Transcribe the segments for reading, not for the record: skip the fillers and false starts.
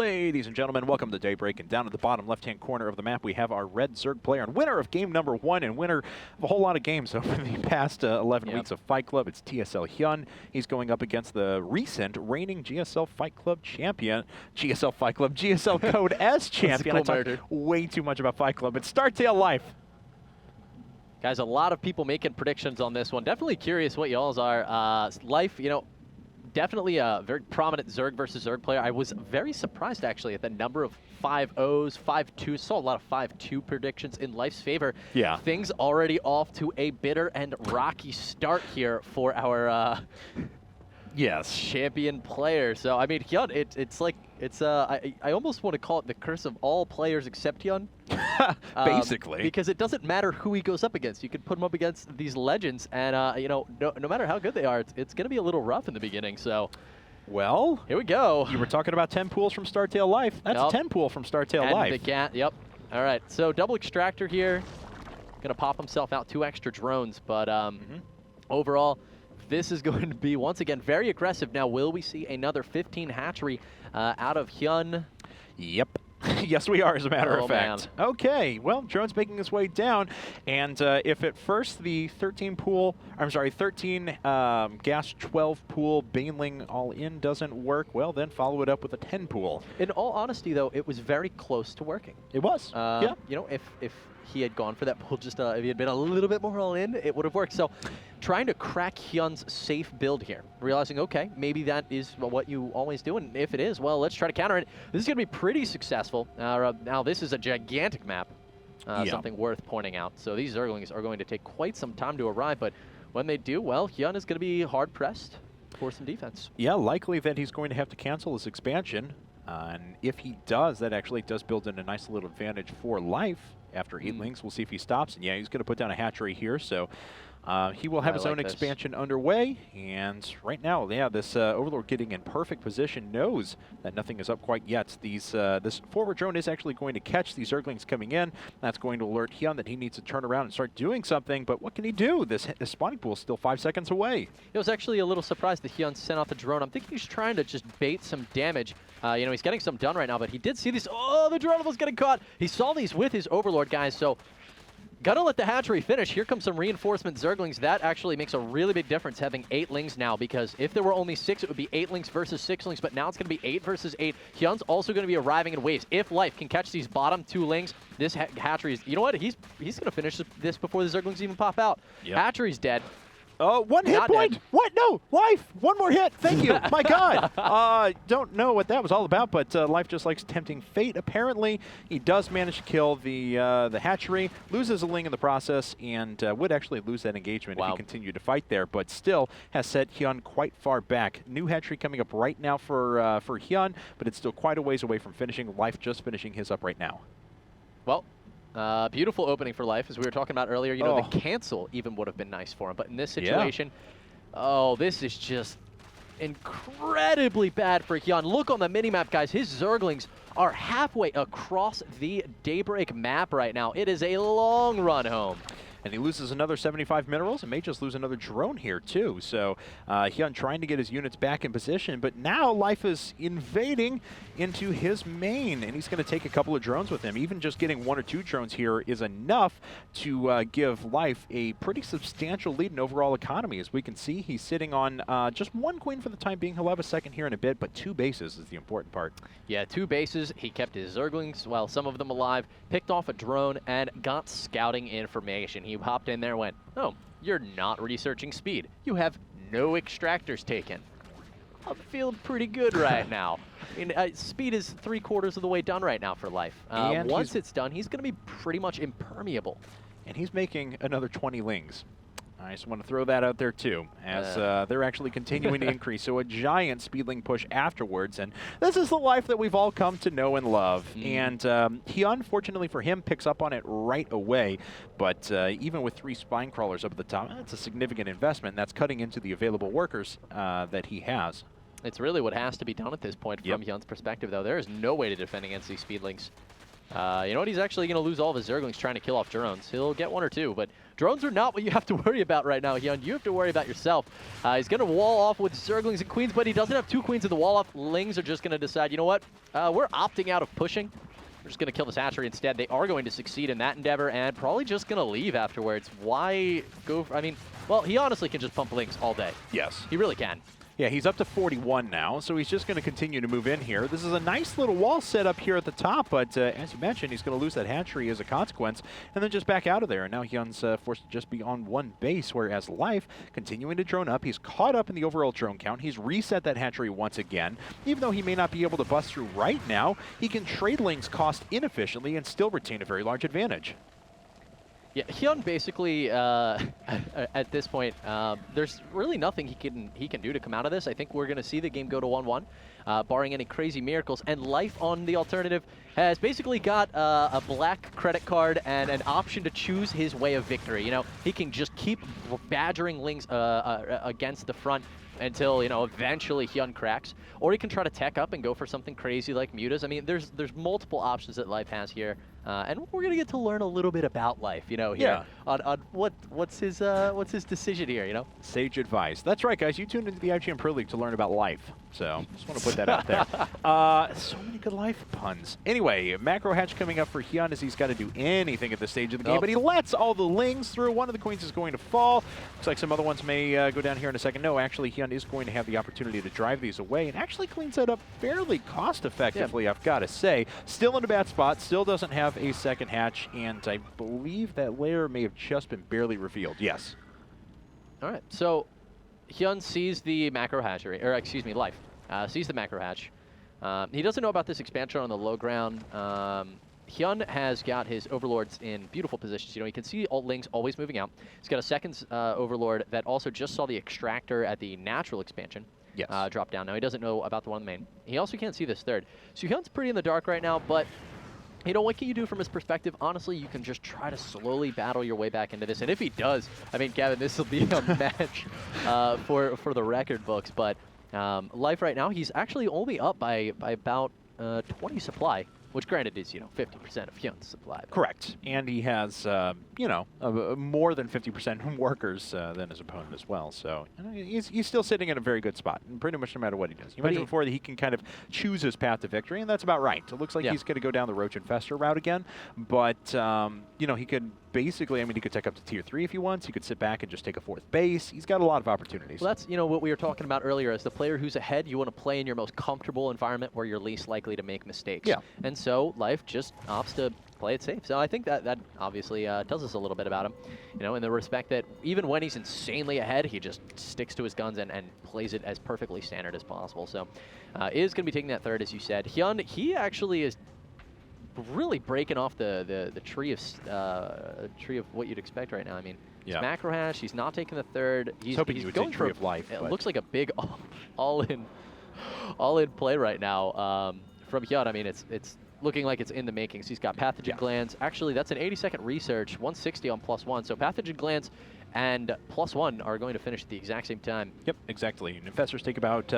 Ladies and gentlemen, welcome to Daybreak, and down at the bottom left-hand corner of the map we have our red Zerg player and winner of game number 1 and winner of a whole lot of games over the past 11 weeks of Fight Club. It's TSL HyuN. He's going up against the recent reigning GSL Fight Club champion, GSL Fight Club, GSL Code S champion. I talked way too much about Fight Club. It's StarTale Life. Guys, a lot of people making predictions on this one. Definitely curious what y'all's are. Life, you know, definitely a very prominent Zerg versus Zerg player. I was very surprised, actually, at the number of 5-0s, 5-2s. Saw a lot of 5-2 predictions in Life's favor. Yeah. Things already off to a bitter and rocky start here for our champion player. So, I mean, HyuN, it's like, I almost want to call it the curse of all players except HyuN. Basically. Because it doesn't matter who he goes up against. You could put him up against these legends, and, you know, no matter how good they are, it's going to be a little rough in the beginning, so. Well, here we go. You were talking about 10 pools from StarTale Life. That's a 10 pool from StarTale Life. Yep. All right, so double extractor here. Going to pop himself out 2 extra drones, but overall, this is going to be, once again, very aggressive. Now, will we see another 15 hatchery out of HyuN? Yep. Yes, we are, as a matter of fact. Man. Okay, well, drone's making his way down, and if at first the 13 gas 12 pool Baneling all in doesn't work, well, then follow it up with a 10 pool. In all honesty, though, it was very close to working. It was. Yeah. You know, if he had gone for that pool, just if he had been a little bit more all in, it would have worked. So, trying to crack HyuN's safe build here, realizing, okay, maybe that is what you always do, and if it is, well, let's try to counter it. This is going to be pretty successful. Now, this is a gigantic map, something worth pointing out. So these Zerglings are going to take quite some time to arrive, but when they do, well, HyuN is going to be hard-pressed for some defense. Yeah, likely that he's going to have to cancel his expansion, and if he does, that actually does build in a nice little advantage for Life. After 8 links, we'll see if he stops. And yeah, he's going to put down a hatchery here, so he will have his own expansion underway. And right now, yeah, this Overlord getting in perfect position knows that nothing is up quite yet. This forward drone is actually going to catch these Zerglings coming in. That's going to alert HyuN that he needs to turn around and start doing something. But what can he do? This spawning pool is still 5 seconds away. I was actually a little surprised that HyuN sent off a drone. I'm thinking he's trying to just bait some damage. You know, he's getting some done right now, but he did see this. Oh, the drone was getting caught. He saw these with his Overlord, guys, so gotta let the hatchery finish. Here comes some reinforcement Zerglings. That actually makes a really big difference, having 8 lings now, because if there were only 6, it would be 8 lings versus 6 lings, but now it's going to be 8 versus 8. HyuN's also going to be arriving in waves. If Life can catch these bottom 2 lings, this hatchery is, you know what, he's going to finish this before the Zerglings even pop out. Yep. Hatchery's dead. One hit point. What? No, Life. One more hit. Thank you. My God. Don't know what that was all about, but Life just likes tempting fate. Apparently, he does manage to kill the hatchery, loses a ling in the process, and would actually lose that engagement if he continued to fight there, but still has set HyuN quite far back. New hatchery coming up right now for HyuN, but it's still quite a ways away from finishing. Life just finishing his up right now. Well, beautiful opening for Life, as we were talking about earlier. You know, the cancel even would have been nice for him, but in this situation, this is just incredibly bad for HyuN. Look on the minimap, guys. His Zerglings are halfway across the Daybreak map right now. It is a long run home. And he loses another 75 minerals and may just lose another drone here, too. So HyuN trying to get his units back in position, but now Life is invading into his main, and he's going to take a couple of drones with him. Even just getting 1 or 2 drones here is enough to give Life a pretty substantial lead in overall economy. As we can see, he's sitting on just 1 queen for the time being. He'll have a second here in a bit, but 2 bases is the important part. Yeah, 2 bases. He kept his Zerglings, well, some of them alive, picked off a drone, and got scouting information. He hopped in there and went, oh, you're not researching speed. You have no extractors taken. I'm feeling pretty good right now. I mean, speed is 3/4 of the way done right now for Life. Once it's done, he's going to be pretty much impermeable. And he's making another 20 lings. I just want to throw that out there, too, as they're actually continuing to increase. So a giant speedling push afterwards, and this is the Life that we've all come to know and love. And he, unfortunately for him, picks up on it right away. But even with 3 spine crawlers up at the top, that's a significant investment. That's cutting into the available workers that he has. It's really what has to be done at this point from HyuN's perspective, though. There is no way to defend against these speedlings. You know what? He's actually going to lose all of his Zerglings trying to kill off drones. He'll get 1 or 2, but Drones are not what you have to worry about right now, HyuN. You have to worry about yourself. He's going to wall off with Zerglings and Queens, but he doesn't have 2 Queens in the wall off. Lings are just going to decide, you know what? We're opting out of pushing. We're just going to kill this hatchery instead. They are going to succeed in that endeavor and probably just going to leave afterwards. Why go for, I mean, well, he honestly can just pump Lings all day. Yes. He really can. Yeah, he's up to 41 now, so he's just going to continue to move in here. This is a nice little wall set up here at the top, but as you mentioned, he's going to lose that hatchery as a consequence, and then just back out of there. And now HyuN's forced to just be on one base, whereas Life continuing to drone up. He's caught up in the overall drone count. He's reset that hatchery once again. Even though he may not be able to bust through right now, he can trade Ling's cost inefficiently and still retain a very large advantage. Yeah, HyuN basically, at this point, there's really nothing he can do to come out of this. I think we're going to see the game go to 1-1, barring any crazy miracles. And Life on the alternative has basically got a black credit card and an option to choose his way of victory. You know, he can just keep badgering Lings against the front until, you know, eventually HyuN cracks. Or he can try to tech up and go for something crazy like Mutas. I mean, there's multiple options that Life has here. And we're going to get to learn a little bit about Life, you know, here on what's his decision here, you know? Sage advice. That's right, guys. You tuned into the IGNProLeague to learn about Life. So just want to put that out there. So many good Life puns. Anyway, macro hatch coming up for HyuN as he's got to do anything at this stage of the game, but he lets all the Lings through. One of the Queens is going to fall. Looks like some other ones may go down here in a second. No, actually, HyuN is going to have the opportunity to drive these away and actually cleans that up fairly cost effectively, I've got to say. Still in a bad spot, still doesn't have a second hatch, and I believe that layer may have just been barely revealed. Yes. All right, so HyuN sees the macro hatchery, or excuse me, Life sees the macro hatch. He doesn't know about this expansion on the low ground. HyuN has got his overlords in beautiful positions. You know, you can see Lings always moving out. He's got a second overlord that also just saw the extractor at the natural expansion. Yes. Drop down. Now he doesn't know about the one in the main. He also can't see this third. So HyuN's pretty in the dark right now, but you know, what can you do from his perspective? Honestly, you can just try to slowly battle your way back into this. And if he does, I mean, Gavin, this will be a match for the record books. But Life right now, he's actually only up by about 20 supply, which granted is, you know, 50% of HyuN's supply. Correct. And he has, you know, more than 50% workers than his opponent as well. So you know, he's still sitting in a very good spot, and pretty much no matter what he does. You mentioned before that he can kind of choose his path to victory, and that's about right. It looks like he's going to go down the Roach Infestor route again, but, you know, he could basically, I mean, he could take up to tier 3 if he wants. He could sit back and just take a 4th base. He's got a lot of opportunities. Well, that's, you know, what we were talking about earlier. As the player who's ahead, you want to play in your most comfortable environment where you're least likely to make mistakes. Yeah. And so Life just opts to play it safe. So I think that obviously tells us a little bit about him, you know, in the respect that even when he's insanely ahead, he just sticks to his guns and plays it as perfectly standard as possible. So is going to be taking that third, as you said. HyuN, he actually is really breaking off the tree of what you'd expect right now. I mean, he's macro hash. He's not taking the third. He's hoping he would take Tree of Life. It looks like a big all-in play right now from HyuN. I mean, it's looking like it's in the makings. He's got pathogen glands. Actually, that's an 80-second research, 160 on +1. So pathogen glands and +1 are going to finish at the exact same time. Yep, exactly. Infestors take about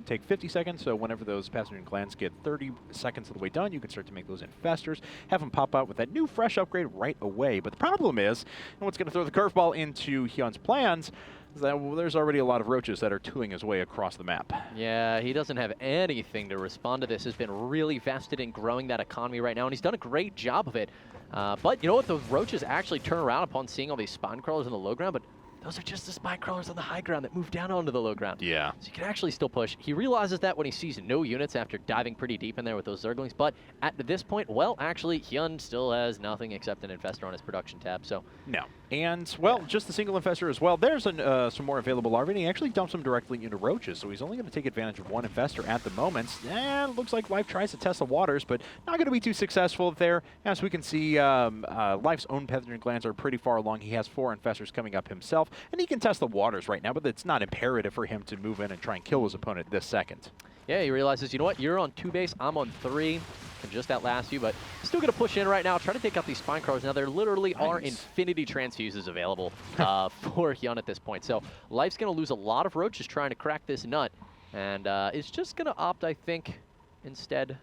take 50 seconds, so whenever those pathogen glands get 30 seconds of the way done, you can start to make those infestors, have them pop out with that new fresh upgrade right away. But the problem is, and what's going to throw the curveball into HyuN's plans, is that there's already a lot of roaches that are tooling his way across the map. Yeah, he doesn't have anything to respond to this. Has been really vested in growing that economy right now, and he's done a great job of it. But you know what? The roaches actually turn around upon seeing all these spine crawlers on the low ground, but those are just the spine crawlers on the high ground that move down onto the low ground. Yeah. So you can actually still push. He realizes that when he sees no units after diving pretty deep in there with those Zerglings, but at this point, well, actually, HyuN still has nothing except an Infestor on his production tab, so. No. And, well, just the single Infestor as well. There's some more available larvae, and he actually dumps them directly into roaches, so he's only going to take advantage of one Infestor at the moment. And looks like Life tries to test the waters, but not going to be too successful there. As we can see, Life's own pathogen glands are pretty far along. He has 4 Infestors coming up himself, and he can test the waters right now, but it's not imperative for him to move in and try and kill his opponent this second. Yeah, he realizes, you know what, you're on 2 base, I'm on 3. Can just outlast you, but still going to push in right now, try to take out these spine crawlers. Now, there literally are infinity transfuses available for HyuN at this point. So Life's going to lose a lot of roaches trying to crack this nut, and is just going to opt, I think, instead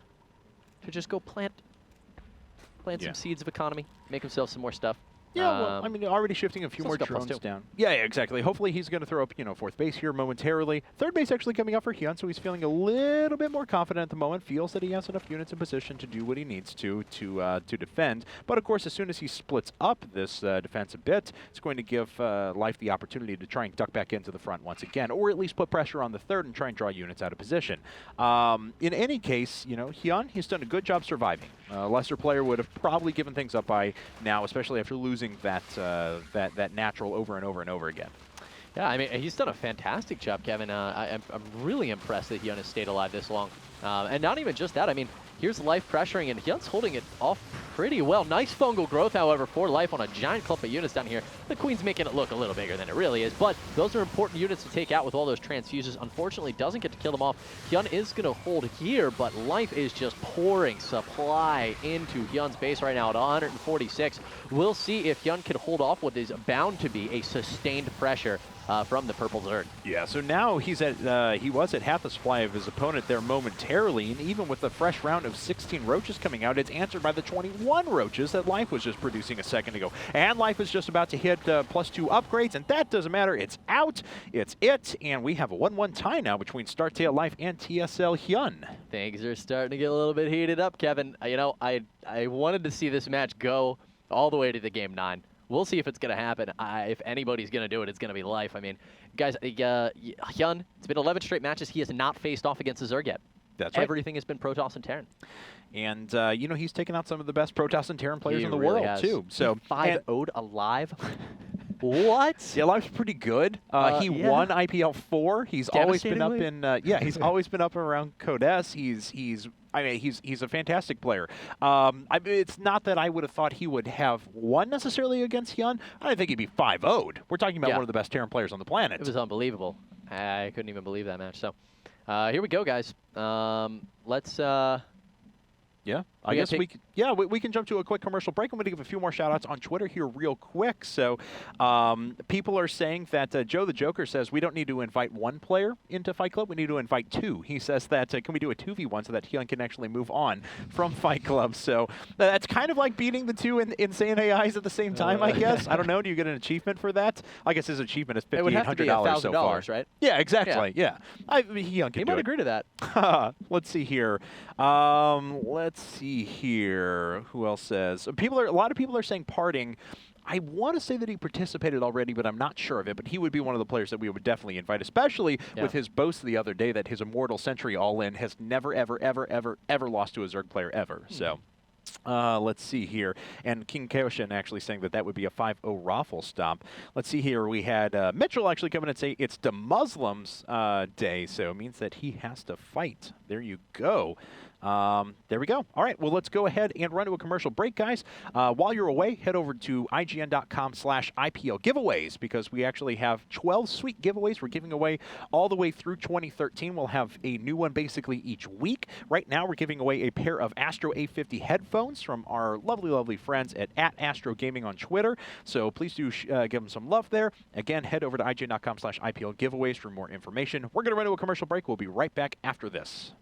to just go plant some seeds of economy, make himself some more stuff. Yeah, well, I mean, already shifting a few more drones down. Yeah, exactly. Hopefully he's going to throw up, fourth base here momentarily. Third base actually coming up for HyuN, so he's feeling a little bit more confident at the moment. Feels that he has enough units in position to do what he needs to defend. But of course, as soon as he splits up this defense a bit, it's going to give Life the opportunity to try and duck back into the front once again, or at least put pressure on the third and try and draw units out of position. In any case, HyuN, he's done a good job surviving. A lesser player would have probably given things up by now, especially after losing that natural over and over and over again. Yeah, I mean, he's done a fantastic job, Kevin. I'm really impressed that HyuN has stayed alive this long. And not even just that. I mean, here's Life pressuring, and HyuN's holding it off pretty well. Nice fungal growth, however, for Life on a giant clump of units down here. The Queen's making it look a little bigger than it really is, but those are important units to take out with all those transfuses. Unfortunately, doesn't get to kill them off. HyuN is going to hold here, but Life is just pouring supply into HyuN's base right now at 146. We'll see if HyuN can hold off what is bound to be a sustained pressure from the purple Zerg. Yeah, so now he's at he was at half the supply of his opponent there momentarily, and even with the fresh round of 16 roaches coming out, it's answered by the 21 roaches that Life was just producing a second ago. And Life is just about to hit +2 upgrades, and that doesn't matter. It's out, it's it, and we have a 1-1 tie now between Startail Life and TSL HyuN. Things are starting to get a little bit heated up, Kevin. I wanted to see this match go all the way to the game 9. We'll see if it's going to happen. If anybody's going to do it, it's going to be Life. I mean, guys, HyuN, it's been 11 straight matches. He has not faced off against a Zerg yet. That's right. Everything has been Protoss and Terran. And, he's taken out some of the best Protoss and Terran players in the world, too. So 5-0'd alive. What? Yeah, Life's pretty good. He won IPL 4. He's always been up in he's always been up around Codes. He's a fantastic player. It's not that I would have thought he would have won necessarily against HyuN. I don't think he'd be 5-0'd. We're talking about one of the best Terran players on the planet. It was unbelievable. I couldn't even believe that match. So here we go, guys. Let's yeah, I guess we can jump to a quick commercial break. I'm going to give a few more shout-outs on Twitter here real quick. So people are saying that Joe the Joker says we don't need to invite one player into Fight Club. We need to invite 2. He says that can we do a 2v1 so that HyuN can actually move on from Fight Club. So that's kind of like beating the 2 insane AIs at the same time, I guess. I don't know. Do you get an achievement for that? I guess his achievement is $5,800 it would have to be $1,000, so far. Right? Yeah, exactly. Yeah. HyuN can he might agree to that. Let's see here. Let's see here. Who else says? A lot of people are saying Parting. I want to say that he participated already, but I'm not sure of it. But he would be one of the players that we would definitely invite, especially with his boast the other day that his Immortal Sentry all-in has never, ever, ever, ever, ever lost to a Zerg player ever. So let's see here. And King Kaoshin actually saying that would be a 5-0 raffle stop. Let's see here. We had Mitchell actually come in and say it's the Muslims day, so it means that he has to fight. There you go. There we go. All right, well, let's go ahead and run to a commercial break, guys. While you're away, head over to IGN.com/IPL giveaways because we actually have 12 sweet giveaways we're giving away all the way through 2013. We'll have a new one basically each week. Right now, we're giving away a pair of Astro A50 headphones from our lovely, lovely friends at Astro Gaming on Twitter. So please do give them some love there. Again, head over to IGN.com/IPL giveaways for more information. We're going to run to a commercial break. We'll be right back after this.